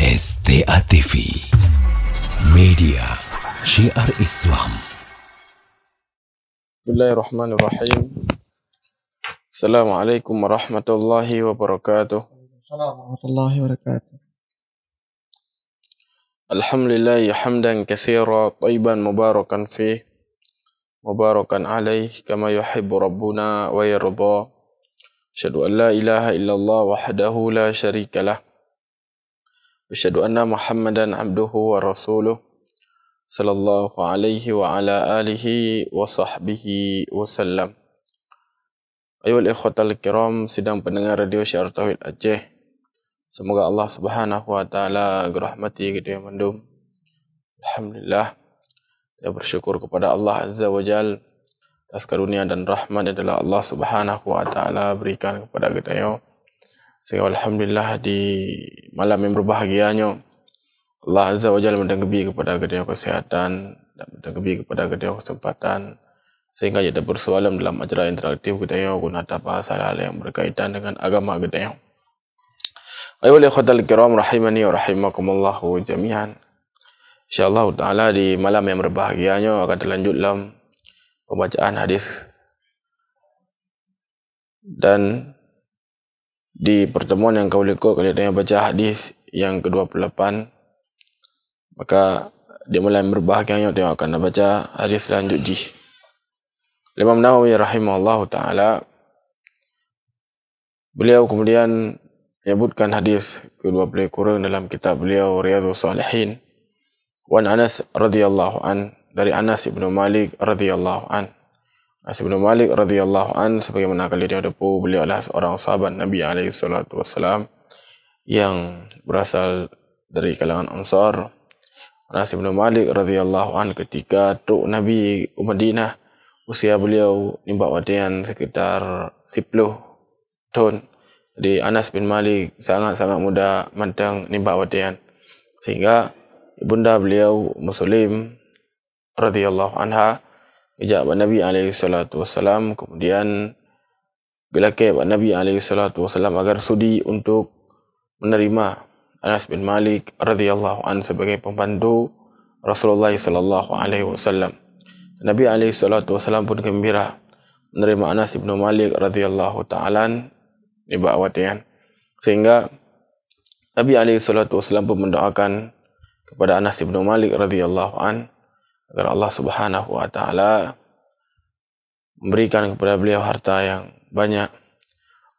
STA TV, media syiar Islam. Bismillahirrahmanirrahim. Assalamualaikum warahmatullahi wabarakatuh. Assalamualaikum warahmatullahi wabarakatuh. Alhamdulillah hamdan katsira thayyiban mubarakan fih, mubarakan alaih kama yuhibbu rabbuna wa yarda. Asyhadu an la ilaha illallah wahdahu la syarikalah. Asyhadu anna Muhammadan abduhu wa rasuluh sallallahu alaihi wa ala alihi wa sahbihi wasallam. Ayuhal ikhwatal kiram, sidang pendengar radio Syiar Tauhid Aceh. Semoga Allah Subhanahu wa taala gerahmati kita yang mandum. Alhamdulillah, saya bersyukur kepada Allah Azza wa Jal atas karunia dan rahmat adalah Allah Subhanahu wa taala berikan kepada kita yo. Sehingga alhamdulillah di malam yang berbahagianya Allah Azza wa Jalla mendenggebi kepada kita kesehatan dan mendenggebi kepada kita kesempatan sehingga kita bersualam dalam acara interaktif kita guna bahasa hal yang berkaitan dengan agama kita. Ayuhal ikhwatal kiram rahimani wa rahimakumullah jami'an. Insyaallah taala di malam yang berbahagianya akan terlanjut dalam pembacaan hadis. Dan di pertemuan yang kau ikut kali ini baca hadis yang ke-28, maka di malam berbahagianya tengok akan baca hadis selanjutnya. Imam Nawawi rahimahullah ta'ala, beliau kemudian menyebutkan hadis ke-20 kurang dalam kitab beliau Riyadhus Shalihin. Wan Anas radhiyallahu an, dari Anas bin Malik radhiyallahu an. Anas bin Malik radhiyallahu an, sebagaimana kali dia depu, beliau adalah seorang sahabat Nabi alaihi salatu wassalam yang berasal dari kalangan Ansar. Anas bin Malik radhiyallahu an ketika tuk Nabi Madinah, usia beliau nimba wadian sekitar 10 tahun. Jadi Anas bin Malik sangat-sangat muda mantang nimba wadian, sehingga ibunda beliau Muslim radhiyallahu anha ijak Nabi alaihi salatu wassalam, kemudian gelake Nabi alaihi salatu wassalam agar sudi untuk menerima Anas bin Malik radhiyallahu an sebagai pembantu Rasulullah sallallahu alaihi wasallam. Nabi alaihi salatu wasallam pun gembira menerima Anas bin Malik radhiyallahu ta'ala di bawadian, sehingga Nabi alaihi salatu wasallam pun mendoakan kepada Anas bin Malik radhiyallahu an agar Allah Subhanahu wa taala memberikan kepada beliau harta yang banyak,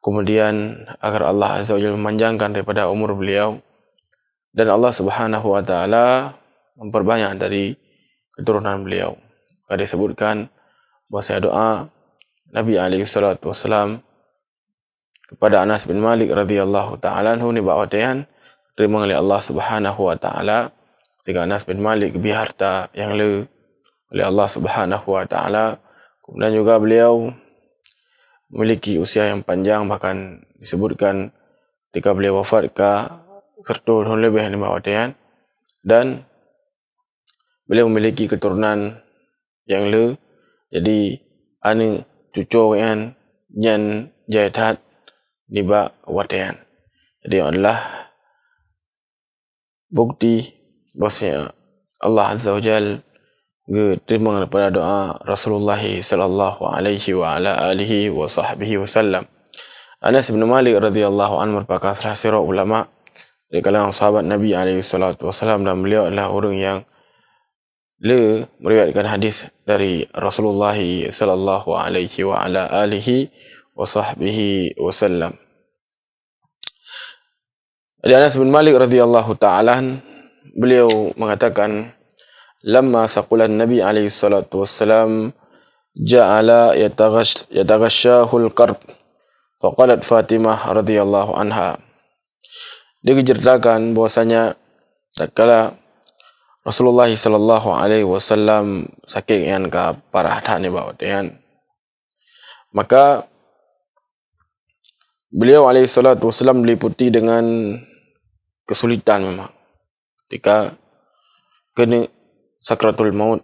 kemudian agar Allah Azza wa Jalla memanjangkan daripada umur beliau, dan Allah Subhanahu wa taala memperbanyak dari keturunan beliau. Ada disebutkan bahwa doa Nabi alaihi salatu wasallam kepada Anas bin Malik radhiyallahu ta'ala anhu ni bawadian terima oleh Allah Subhanahu wa taala, sehingga Anas bin Malik lebih harta yang oleh Allah Subhanahu wa taala. Kemudian juga beliau memiliki usia yang panjang, bahkan disebutkan ketika beliau wafat ke serta tahun lebih 5 tahun, dan beliau memiliki keturunan yang le, jadi ane cucu yang nyan jaitat niba wadian. Jadi adalah bukti bahwasanya Allah Azza wa Jalla terima daripada doa Rasulullah sallallahu alaihi wa ala alihi wa sahbihi wasallam. Anas bin Malik radhiyallahu anhu merupakan salah seorang ulama dari kalangan sahabat Nabi alaihi salatu wasallam, dan beliau adalah orang yang meriwayatkan hadis dari Rasulullah sallallahu alaihi wa ala alihi wa sahbihi wasallam. Dari Anas bin Malik radhiyallahu ta'ala, beliau mengatakan, lamma saqulan Nabi alaihi salatu wassalam ja'ala yataghashshahul qarb faqalat Fatimah radhiyallahu anha. Diceritakan bahwasanya tatkala Rasulullah sallallahu alaihi wasallam sakit yang ke parah ni bawadian, maka beliau alaihi salatu wassalam diliputi dengan kesulitan memang ketika kena sakratul maut.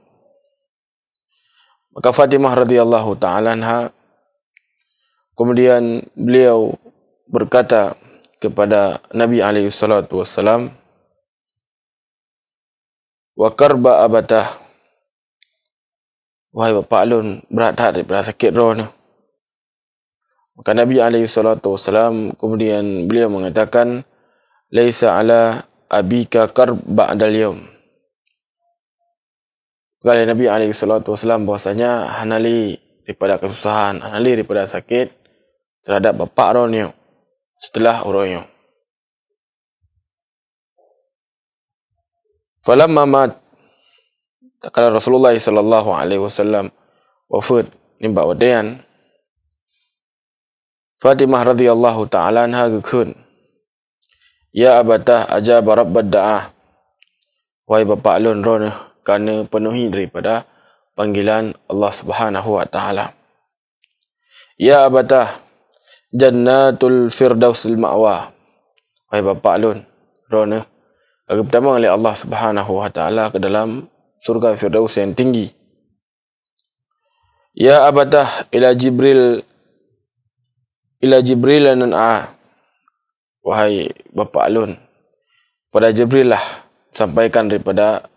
Maka Fatimah radhiyallahu ta'ala anha kemudian beliau berkata kepada Nabi alaihi salatu wassalam, wa karba abatah. Wahai bapa alun, berat daripada sakit roh ni. Maka Nabi SAW kemudian beliau mengatakan, laisa ala abika karb ba'dal yaum. Kali Nabi SAW bahasanya hanali daripada kesusahan, hanali daripada sakit terhadap bapa roh ni setelah urangnya. Falamma mat, kala Rasulullah SAW wafat nimba wadayan, Fatimah radhiyallahu ta'ala anha gekun, ya abatah ajaba rabbad da'ah. Wahai bapa alun roh kerana penuhi daripada panggilan Allah Subhanahu wa taala. Ya abatah jannatul firdausil ma'wa. Wahai bapa alun roh pertama oleh Allah Subhanahu wa taala ke dalam surga Firdaus yang tinggi. Ya abatah ila Jibril nan'a. Wahai bapa alun, pada Jibril lah sampaikan daripada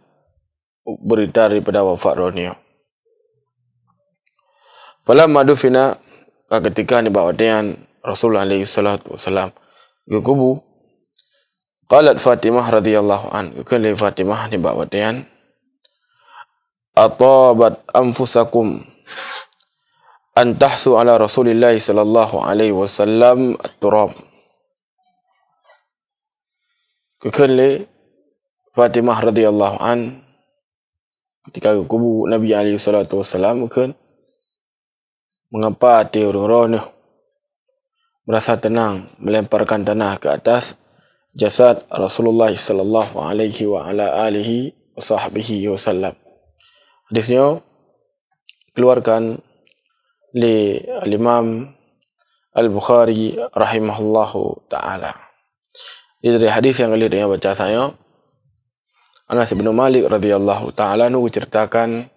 berita daripada wafat rohnya. Falamma dufina, ketika dibawa dengan Rasulullah SAW ke kubur, qalat Fatimah radhiyallahu an, kali Fatimah dibawa dengan, atabat anfusakum an tahsu ala Rasulillah sallallahu alaihi wasallam at-turab. Kekali Fatimah radhiyallahu an ketika kubur Nabi SAW kan, mengapa hati orang-orang ni merasa tenang melemparkan tanah ke atas jasad Rasulullah sallallahu alaihi wa ala alihi wa sahbihi wasallam. Hadisnya keluarkan oleh Imam Al-Bukhari rahimahullahu ta'ala. Ini dari hadis yang kali dia baca saya, Anas bin Malik radhiyallahu ta'ala ceritakan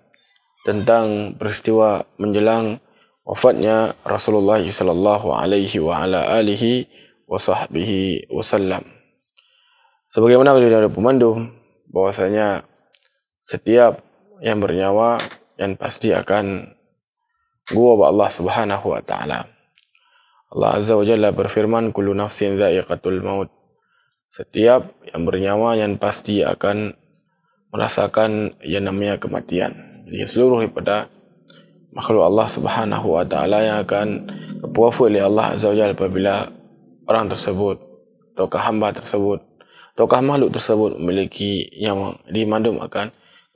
tentang peristiwa menjelang wafatnya Rasulullah sallallahu alaihi wa ala alihi wa sahbihi wasallam. Sebagaimana beliau ada pemandu bahwasanya setiap yang bernyawa yang pasti akan gua Allah Subhanahu wa taala. Allah Azza wa Jalla berfirman, kullu nafsin dha'iqatul maut. Setiap yang bernyawa yang pasti akan merasakan yang namanya kematian. Jadi seluruh daripada makhluk Allah Subhanahu wa taala yang akan wafat oleh Allah Azza wa Jalla apabila orang tersebut ataukah hamba tersebut ataukah makhluk tersebut memiliki nyawa, dimandum akan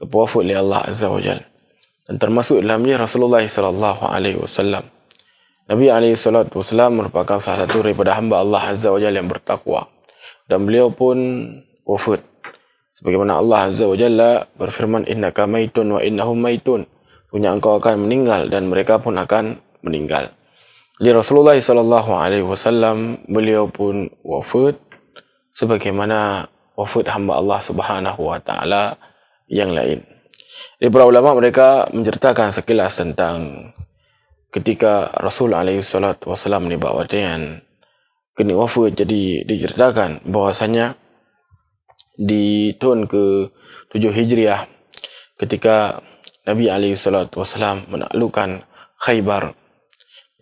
wafat oleh Allah Azza wa Jalla. Dan termasuk dalamnya Rasulullah sallallahu alaihi wasallam. Nabi alaihi salatu wasallam merupakan salah satu daripada hamba Allah Azza wa Jalla yang bertakwa, dan beliau pun wafat. Sebagaimana Allah Azza wa Jalla berfirman, innaka maitun wa innahum maitun. Punya engkau akan meninggal dan mereka pun akan meninggal. Jadi Rasulullah sallallahu alaihi wasallam beliau pun wafat sebagaimana wafat hamba Allah Subhanahu wa taala yang lain. Jadi para ulama mereka menceritakan sekilas tentang ketika Rasul alaihi salatu wasallam dibawa dengan kena wafat. Jadi diceritakan bahwasanya di tahun ke-7 Hijriah ketika Nabi SAW menaklukkan Khaybar,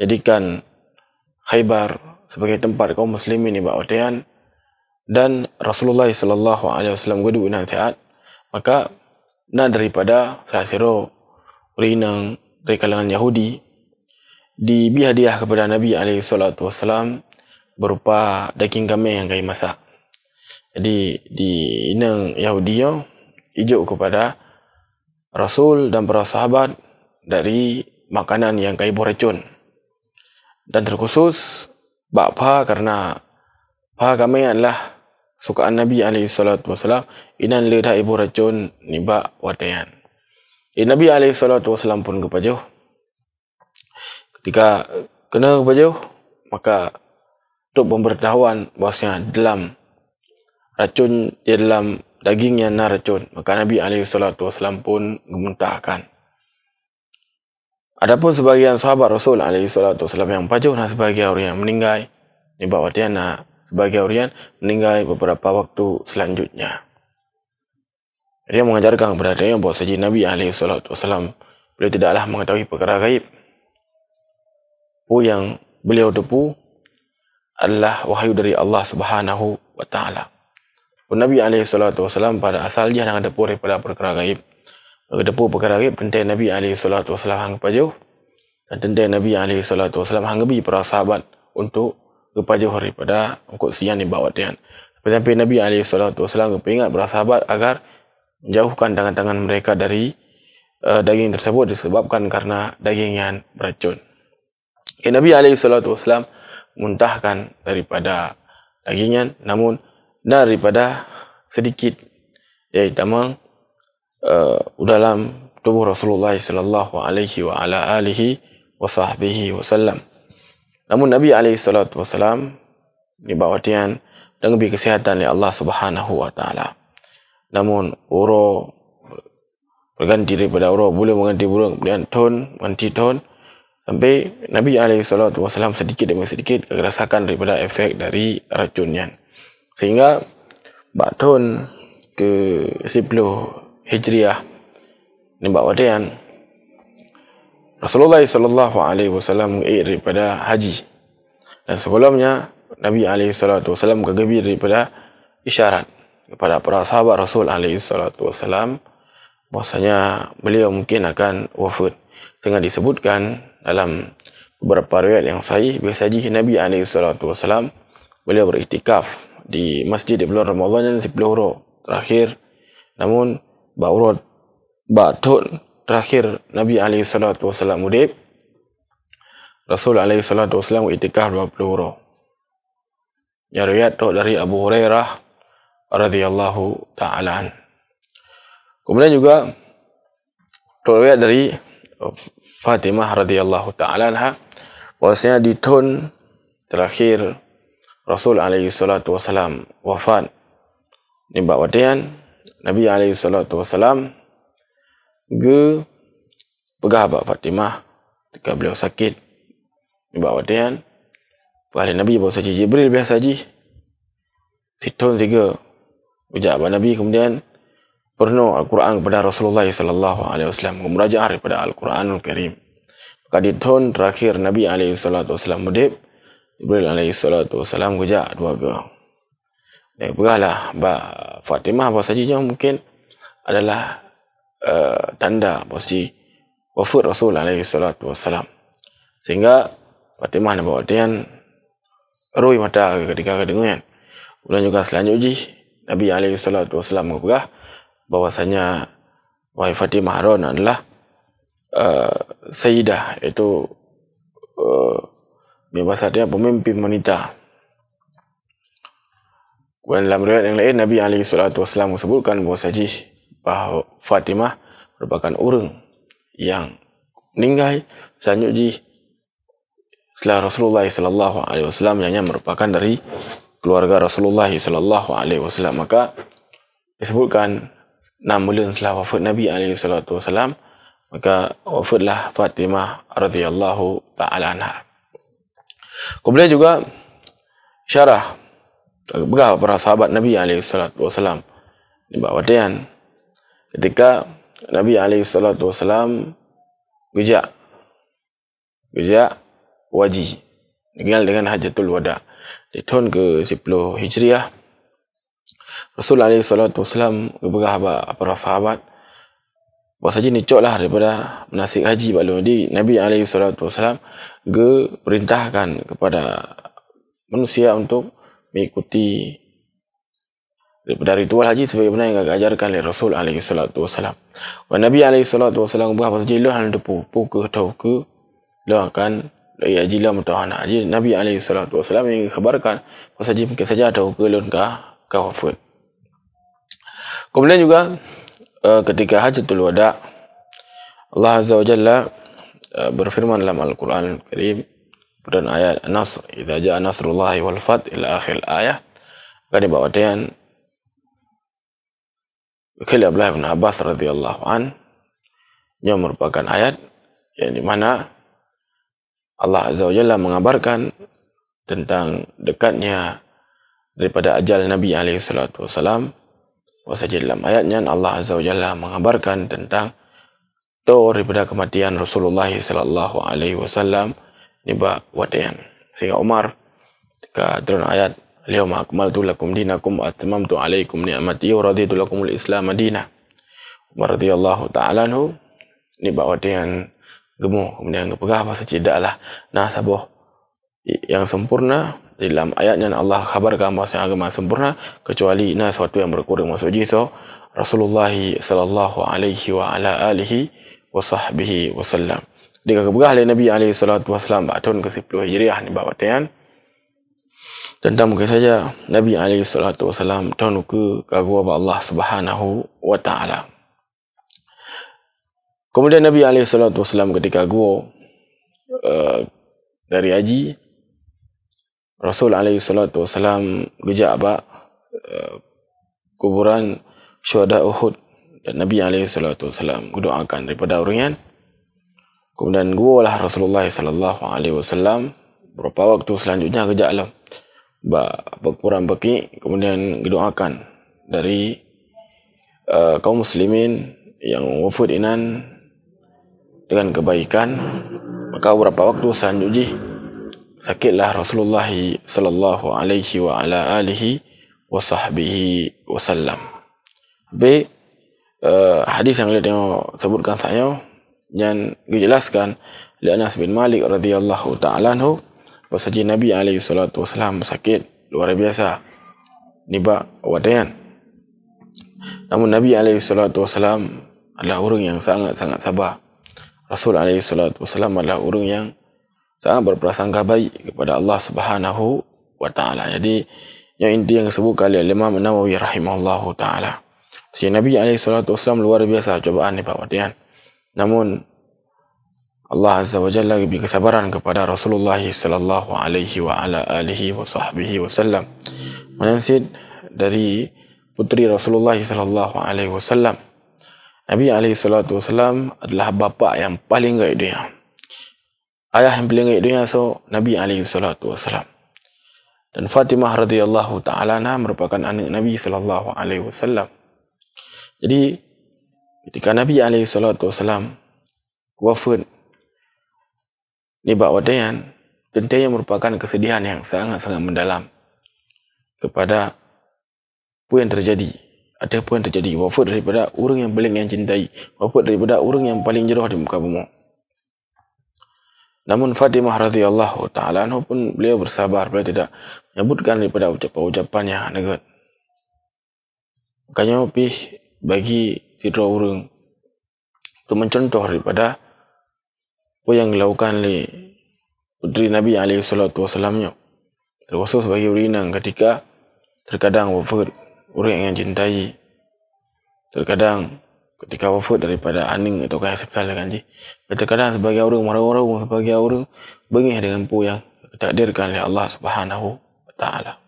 jadikan Khaybar sebagai tempat kaum muslimin di Ba'udian, dan Rasulullah SAW gaduh nasihat, maka daripada salah siro rinang dari kalangan Yahudi diberi hadiah kepada Nabi SAW berupa daging kambing yang kami masak. Jadi di inang Yahudi ijuk kepada Rasul dan para sahabat dari makanan yang kaya beracun, dan terkhusus bakpa, karena paha kami adalah sukaan Nabi SAW. Inan ledah ibu racun ni bak wadayan. Nabi SAW pun kepajuh. Ketika kena kepajuh, maka untuk pemberitahuan bahasanya dalam racun di dalam dagingnya na racun, maka Nabi SAW pun memuntahkan. Adapun sebagian sahabat Rasul SAW yang pajuh dan sebagian orang yang meninggal ni bawa dia sebagian orang meninggal beberapa waktu selanjutnya. Dia mengajarkan kepada dia bahawa sahaja Nabi SAW beliau tidaklah mengetahui perkara gaib. Apa yang beliau tepu adalah wahyu dari Allah Subhanahu wa taala. Nabi SAW pada asalnya hang depu daripada perkara gaib. Depu perkara gaib tentang Nabi SAW hang pajau dan tentang Nabi SAW hang bi para sahabat untuk kepajau daripada angkut siang di bawah dia. Sampai Nabi SAW kepingat para sahabat agar menjauhkan tangan-tangan mereka dari daging tersebut disebabkan karena daging yang beracun. Nabi SAW muntahkan daripada dagingan, namun daripada sedikit, iaitu tamang dalam tubuh Rasulullah sallallahu alaihi wa ala alihi wa sahbihi wasallam. Namun Nabi SAW di bawah tian dan lebih kesihatan oleh Allah Subhanahu wa taala. Namun uro berganti daripada uro, boleh mengganti burung, kemudian ganti ton, sampai Nabi SAW sedikit demi sedikit rasakan daripada efek dari racunnya. Sehingga tahun ke 10 Hijriah ni bawadian Rasulullah SAW daripada haji. Dan sebelumnya Nabi SAW kegembira daripada isyarat kepada para sahabat Rasul SAW bahasanya beliau mungkin akan wafat. Sehingga disebutkan dalam beberapa riwayat yang sahih biasanya Nabi SAW beliau beriktikaf di masjid di bulan Ramadan dan 10 hari terakhir. Namun tahun terakhir Nabi SAW mudib, Rasul SAW iktikaf 20 hari. Ya, riwayat dari Abu Hurairah radhiyallahu ta'ala. Kemudian juga riwayat dari Fatimah radhiyallahu ta'ala anha bahwasanya di tahun terakhir Rasul SAW wafat ni bawadian Nabi SAW ge pegah bak Fatimah ketika beliau sakit ni bawadian pada Nabi bawa saja Jibril biasa haji situn 3 ujak Nabi kemudian perno Al-Quran kepada Rasulullah SAW memurajaah daripada Al-Quranul Karim. Maka di tahun terakhir Nabi SAW mudib, Jibril SAW ujak 2 ge. Dan pegahlah Fatimah bahawa saja mungkin adalah tanda bahawa wafat Rasul SAW. Sehingga Fatimah nak bawa dia rui mata ketika kedengaran. Kemudian juga selanjutnya Nabi SAW mengubah bahwasanya wahai Fatimah Harun adalah Sayyidah, iaitu bahasa dia pemimpin wanita. Dan dalam riwayat yang lain Nabi SAW sebutkan bahawa Fatimah merupakan orang yang meninggal selanjutnya setelah Rasulullah SAW yang merupakan dari keluarga Rasulullah SAW. Maka disebutkan 6 bulan setelah wafat Nabi SAW, maka wafatlah Fatimah radhiyallahu ta'ala anha. Kemudian juga syarah beberapa para sahabat Nabi SAW di bawah dian ketika Nabi SAW gejak wajib dikenal dengan Hajatul Wada di tahun ke 10 Hijriah. Rasulullah SAW kepada para sahabat bahawa saja nicoklah daripada menasik haji balu di Nabi SAW perintahkan kepada manusia untuk mengikuti daripada ritual haji sebagaimana yang diajarkan oleh Rasul SAW. Nabi SAW bahawa saja lo hal depu ke tahu ke lo akan haji lah mutahana. Jadi Nabi SAW yang khabarkan bahawa saja mungkin saja tahu ke lo ka wafat. Kemudian juga ketika Hajatul Wada Allah Azza wa Jalla berfirman dalam Al-Quran Al-Karim pada ayat An-Nasr, idza jaa nasrullahi wal fath ila akhir ayat. Kali bawadian Khali Abdullah bin Abbas radhiyallahu an yang merupakan ayat yang di mana Allah Azza wa Jalla mengabarkan tentang dekatnya daripada ajal Nabi SAW Bahasa dalam ayatnya Allah Azza wa Jalla mengabarkan tentang daripada kematian Rasulullah sallallahu alaihi wasallam ni wadayan. Sehingga Umar ketika turun ayat al-yawma akmaltu lakum dinakum wa atmamtu alaikum ni'mati wa raditu lakumul Islam madinah. Umar radhiyallahu ta'ala anhu ni wadayan gemuk, kemudian kepegah bahasa tidaklah sabah yang sempurna. Dalam ayatnya Allah khabarkan bahawa agama sempurna kecuali sesuatu yang berkurang. Maksudnya so Rasulullah sallallahu alaihi wa ala alihi wa sahbihi wasallam. Dia kebegah oleh Nabi alaihi salatu wasallam tahun ke-10 Hijriah ni bawa tayan. Tentang mungkin saja Nabi alaihi salatu wasallam tahun ke kagua Allah Subhanahu wa taala. Kemudian Nabi alaihi salatu wasallam ketika gua dari haji, Rasul alaihi salatu wasallam gejak kuburan syuhada Uhud, dan Nabi alaihi salatu wasallam doakan daripada orang. Kemudian gualah Rasulullah sallallahu alaihi wasallam beberapa waktu selanjutnya gejaklah berkurang baki, kemudian doakan dari kaum muslimin yang wafat inan dengan kebaikan. Maka beberapa waktu selanjutnya sakitlah Rasulullah sallallahu alaihi wa ala alihi wa sahbihi wasallam. Hadis yang kita sebutkan saya yang dijelaskan oleh Anas bin Malik radhiyallahu ta'ala anhu bahawa Nabi alaihi salatu wasallam sakit luar biasa niba wadayan. Namun Nabi alaihi salatu wasallam adalah orang yang sangat-sangat sabar. Rasul alaihi salatu wasallam adalah orang yang sangat berprasangka baik kepada Allah Subhanahu wa taala. Jadi yang inti yang disebutkan oleh Imam Nawawi rahimahullahu taala, si Nabi alaihi salatu wasallam luar biasa cobaan ni Pak Wadian. Namun Allah Azza wa Jalla beri kesabaran kepada Rasulullah sallallahu alaihi wa ala alihi wa sahbihi wasallam. Menansid dari putri Rasulullah sallallahu alaihi wasallam. Nabi alaihi salatu wasallam adalah bapa yang paling baik dunia. Ayah yang paling baik dunia Nabi alaihi salatu wasallam. Dan Fatimah radhiyallahu ta'ala anha merupakan anak Nabi sallallahu alaihi wasallam. Jadi ketika Nabi alaihi salatu wasallam wafat ni wadayan, tentunya merupakan kesedihan yang sangat-sangat mendalam kepada apa yang terjadi. Ada apa yang terjadi, wafat daripada orang yang paling yang cintai, wafat daripada orang yang paling jauh di muka bumi. Namun Fatimah radhiyallahu ta'ala anha pun beliau bersabar, beliau tidak menyebutkan daripada ucapan-ucapannya negat. Makanya bagi tidak orang untuk mencontoh daripada apa yang dilakukan oleh putri Nabi alaihi salatu wasallamnya, terkhusus bagi orang ketika terkadang wafat orang yang cintai, terkadang ketika wafat daripada aning atau kaya sebetul kan ji. Terkadang sebagai orang marah-marah, sebagai orang bengih dengan apa yang ditakdirkan oleh Allah Subhanahu wa taala.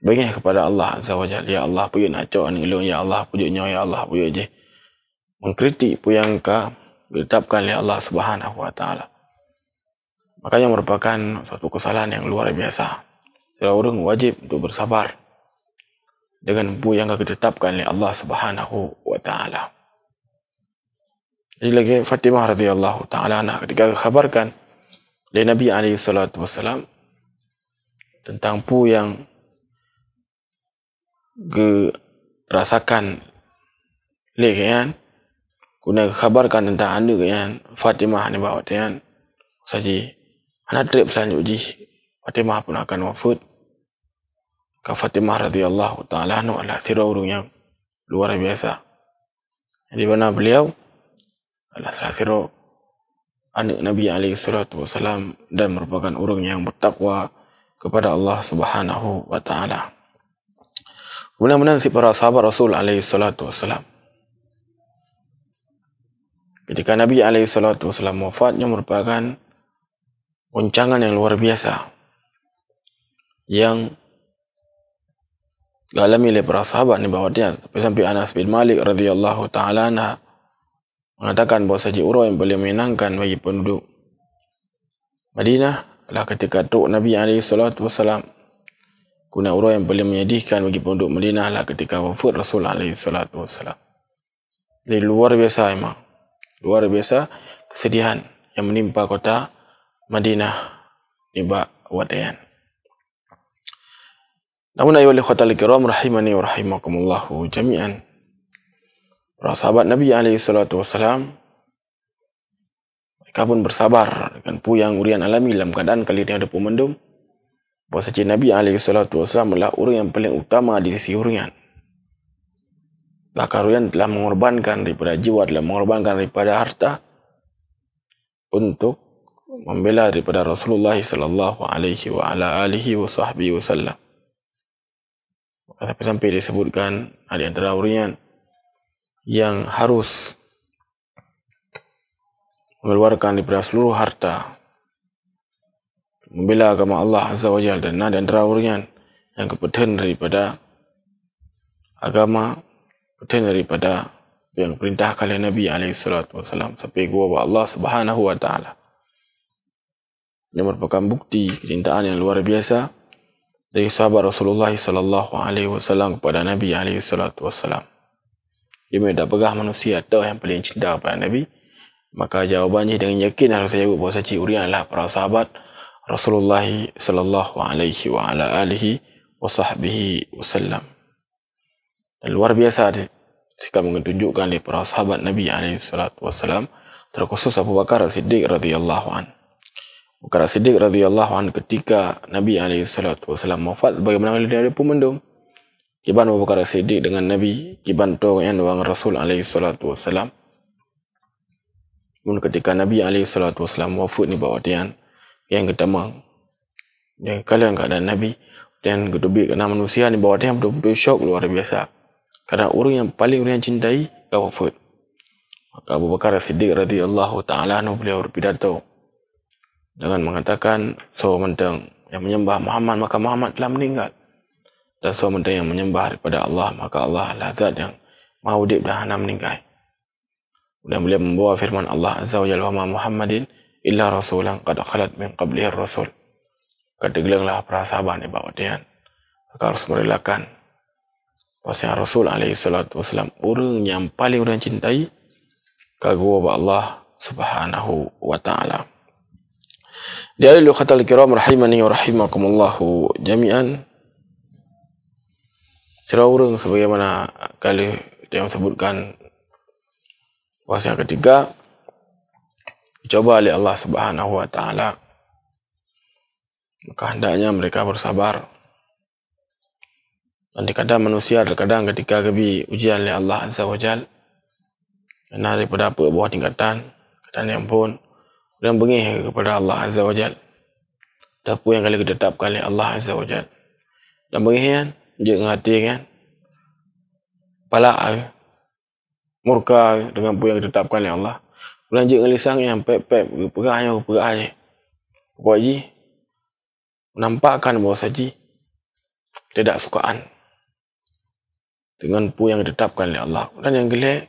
Bengih kepada Allah Azza wa Jalla, ya Allah pujuk nak cak aning lu, ya Allah pujuknya, ya Allah pujuk je. Mengkritik apa yang ditetapkan oleh Allah Subhanahu wa taala. Makanya merupakan suatu kesalahan yang luar biasa. Jadi orang wajib untuk bersabar dengan apa yang ditetapkan oleh Allah Subhanahu wa taala. Jadi lagi Fatimah radhiyallahu taala anha ketika dikhabarkan oleh Nabi alaihi salatu wasallam tentang apa yang rasakan lekian, kuna dikhabarkan tentang anda kan Fatimah ni bawa dia saja anak trip selanjutnya Fatimah pun akan wafat. Fatimah radhiyallahu ta'ala anha adalah orang yang luar biasa. Di mana beliau adalah salah satu anak Nabi alaihi salatu wasallam dan merupakan orang yang bertakwa kepada Allah Subhanahu wa taala. Benar-benar si para sahabat Rasul alaihi salatu wasallam, ketika Nabi alaihi salatu wasallam wafatnya merupakan goncangan yang luar biasa yang dialami oleh para sahabat ni bahawa dia sampai Anas bin Malik radhiyallahu ta'ala anha mengatakan bahawa saja orang yang paling menyenangkan bagi penduduk Madinah adalah ketika Nabi alaihi salatu wasallam Kuna urang yang paling menyedihkan bagi penduduk Madinah lah ketika wafat Rasul alaihi salatu wassalam. Jadi luar biasa memang. Luar biasa kesedihan yang menimpa kota Madinah niba wadayan. Namun ayuhal ikhwatal kiram rahimani wa rahimakumullahu jami'an. Para sahabat Nabi alaihi salatu wassalam mereka pun bersabar dengan puyang urian alami dalam keadaan kali ini ada pemendung. Bahwasanya Nabi alaihi salatu wassalam adalah orang yang paling utama di sisi urian. Bahkan urian telah mengorbankan daripada jiwa, telah mengorbankan daripada harta untuk membela daripada Rasulullah sallallahu alaihi wa ala alihi wa sahbihi wasallam. Sampai disebutkan ada antara urian yang harus mengeluarkan daripada seluruh harta membela agama Allah Azza wa Jalla, dan ada antara urian yang kepeden daripada agama, kepeden daripada yang perintah kalian Nabi alaihi salatu wasallam sampai gua Allah Subhanahu wa taala. Yang merupakan bukti kecintaan yang luar biasa dari sahabat Rasulullah sallallahu alaihi wasallam kepada Nabi alaihi salatu wasallam. Jika tidak pegah manusia atau yang paling cinta kepada Nabi, maka jawabannya dengan yakin harus saya jawab bahawa urian adalah para sahabat Rasulullah sallallahu alaihi wa ala alihi wa sahbihi wasallam. Dan luar biasa sikap menunjukkan oleh para sahabat Nabi alaihi salatu wasallam, terkhusus Abu Bakar As-Siddiq radhiyallahu an. Abu Bakar As-Siddiq radhiyallahu an ketika Nabi alaihi salatu wasallam wafat, bagaimana dia ada pemendung. Kiban Abu Bakar As-Siddiq dengan Nabi, kiban tu yang wang Rasul alaihi salatu wasallam. Namun ketika Nabi alaihi salatu wasallam wafat ni bawa dia yang ketamang dan kalian keadaan Nabi dan kedua kena manusia ni bawa dia betul-betul syok luar biasa kerana orang yang paling orang cintai kau wafat. Maka Abu Bakar As-Siddiq radhiyallahu taala anhu beliau berpidato dengan mengatakan, so mentang yang menyembah Muhammad maka Muhammad telah meninggal, dan so mentang yang menyembah daripada Allah maka Allah adalah zat yang maha hidup dan hana meninggal. Dan beliau membawa firman Allah Azza wa Jalla, wa ma Muhammadin illa rasulan qad khalat min qablihi ar-rasul. Kedegelanglah para sahabat ni bawa dia maka harus merelakan bahasa Rasul alaihi salatu wasallam orang yang paling orang cintai kagum Allah Subhanahu wa taala. Dia ayuhal ikhwatal kiram rahimani wa rahimakumullahu jami'an. Cara orang sebagaimana kali yang sebutkan bahasa ketiga dicoba oleh Allah Subhanahu wa taala, maka hendaknya mereka bersabar. Dan kadang manusia terkadang ketika kebi ujian oleh Allah Azza wa Jalla, karena daripada apa bawah tingkatan yang pun dan bengih kepada Allah Azza wa Jalla, apa yang kali ditetapkan oleh Allah Azza wa Jalla, dan bengih kan dia hati kan pala murka dengan apa yang ditetapkan oleh Allah. Belanjut dengan lisan yang pep-pep, perahnya. Pokoknya, menampakkan bahawa saji tidak sukaan dengan apa yang ditetapkan oleh Allah. Dan yang gelap,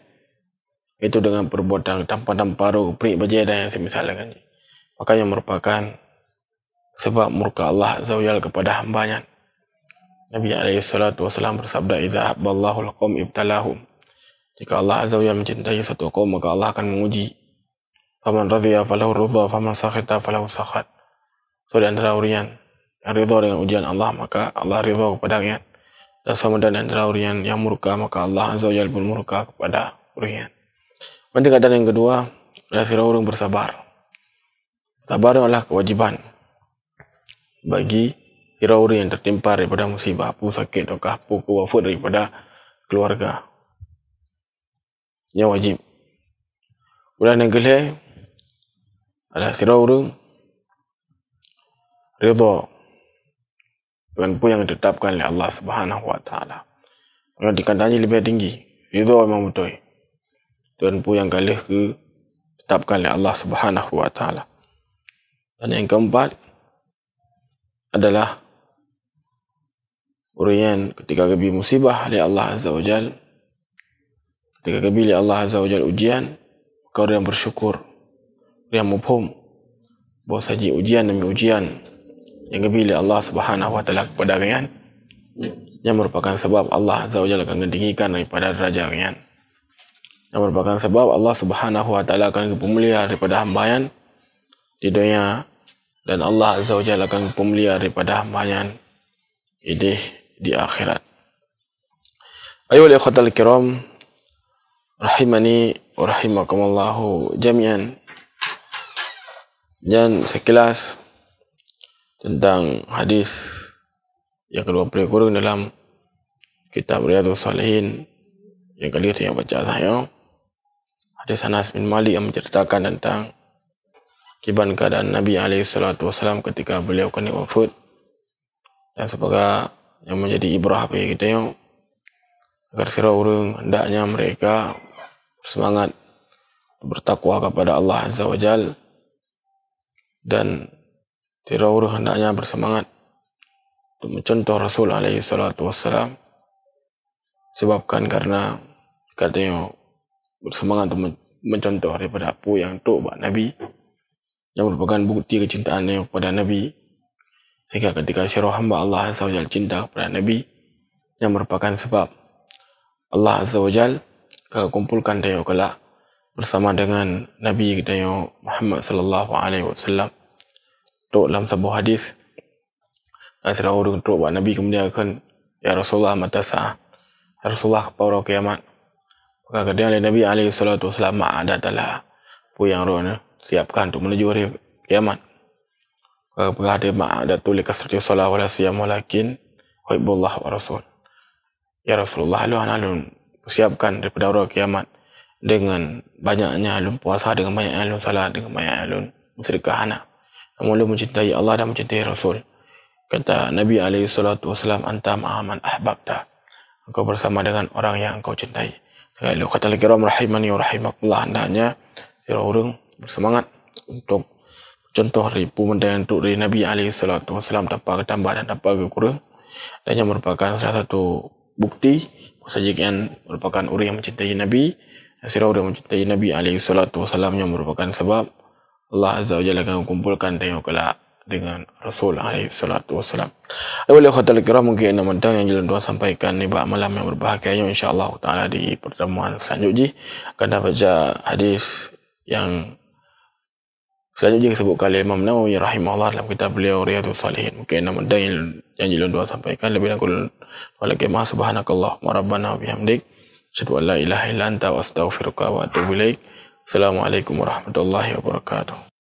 itu dengan perbuatan tanpa roh, perik bajadah yang semisal dengan. Makanya merupakan sebab murka Allah Azza wa Jalla kepada hambanya. Nabi SAW bersabda, "Idza habballahu al-qaum ibtalahum." Jika Allah Azza wa Jalla mencintai satu kaum, maka Allah akan menguji. Faman radhiya falahu ridha, faman sakhita falahu sakhat. So di antara urian yang ridha dengan ujian Allah, maka Allah ridha kepadanya. Dan sama dan antara urian yang murka, maka Allah Azza wa Jalla pun murka kepada urian. Penting keadaan yang kedua adalah sira orang bersabar. Sabar adalah kewajiban bagi sira orang yang tertimpa daripada musibah, apa sakit atau apa wafat daripada keluarga. Yang wajib. Bulan yang kelih adalah sira orang ridha dengan apa yang ditetapkan oleh Allah Subhanahu wa taala. Yang dikandangnya lebih tinggi. Ridha memang betul. Dan apa yang kalih ke ditetapkan oleh Allah Subhanahu wa taala. Dan yang keempat adalah urian ketika kebi musibah oleh Allah Azza wa Jalla. Ketika kebi oleh Allah Azza wa Jalla ujian, kau yang bersyukur, yang mufhum bahawa saja ujian demi ujian yang kebi oleh Allah Subhanahu wa taala kepada kalian, yang merupakan sebab Allah Azza wa Jalla akan meninggikan daripada derajat kalian, yang merupakan sebab Allah Subhanahu wa taala akan memulia daripada hamba-Nya di dunia, dan Allah Azza wa Jalla akan memulia daripada hamba-Nya di akhirat. Ayuhal ikhwatal kiram, rahimani wa rahimakumullahu jami'an. Dan sekilas tentang hadis yang ke-20 kurung dalam kitab Riyadhus Shalihin yang kali ini yang baca saya, hadis Anas bin Malik yang menceritakan tentang kiban keadaan Nabi SAW ketika beliau kena wafat, dan sebagai yang menjadi ibrah bagi kita yang agar sira urang hendaknya mereka bersemangat bertakwa kepada Allah Azza wa Jalla, dan sira urang hendaknya bersemangat untuk mencontoh Rasul SAW, sebabkan karena katanya bersemangat untuk mencontoh daripada apa yang tok buat Nabi, yang merupakan bukti kecintaannya kepada Nabi, sehingga ketika sira hamba Allah Azza wa Jalla cinta kepada Nabi, yang merupakan sebab Allah Azza wa Jalla kumpulkan dia kelak bersama dengan Nabi kita Muhammad sallallahu alaihi wasallam. Tok dalam sebuah hadis, sira urang tok buat Nabi kemudian akan, ya Rasulullah mata sa'ah, ya Rasulullah kepada kiamat. Maka kemudian Nabi alaihi salatu wasallam ma'adatalah, apa yang rohnya siapkan untuk menuju hari kiamat. Berhati ma'adatul likasrati salat wala siyam walakin waibullah wa rasul. Ya Rasulullah, alun siapkan daripada hari kiamat dengan banyaknya alun puasa, dengan banyaknya alun salat, dengan banyaknya alun bersedekah. Namun lu mencintai Allah dan mencintai Rasul. Kata Nabi alaihi salatu wasallam, anta ma'aman ahbabta, engkau bersama dengan orang yang engkau cintai. Kalau kata al-kiram rahimani wa rahimakumullah, hendaknya sira urang bersemangat untuk contoh ribu mendayan untuk dari Nabi alaihi salatu wasallam tanpa ketambah dan tanpa kekurang, dan yang merupakan salah satu bukti bahawa yang merupakan orang yang mencintai Nabi, sira urang mencintai Nabi alaihi salatu wasallam, yang merupakan sebab Allah Azza wa Jalla akan kumpulkan dia kelak dengan Rasul alaihi salatu wasallam. Ayuhal ikhwatal kiram, mungkin yang jalan doa sampaikan ni malam yang berbahagia, insyaallah taala di pertemuan selanjutnya akan baca hadis yang selanjutnya disebutkan oleh Imam Nawawi rahimahullah dalam kitab beliau Riyadhus Shalihin. Mungkin yang jalan doa sampaikan, lebih kurang walakimah subhanakallah wa rabbana wa bihamdik, asyhadu an la ilaha illa anta wa astaghfiruka wa atubu ilaik. Assalamualaikum warahmatullahi wabarakatuh.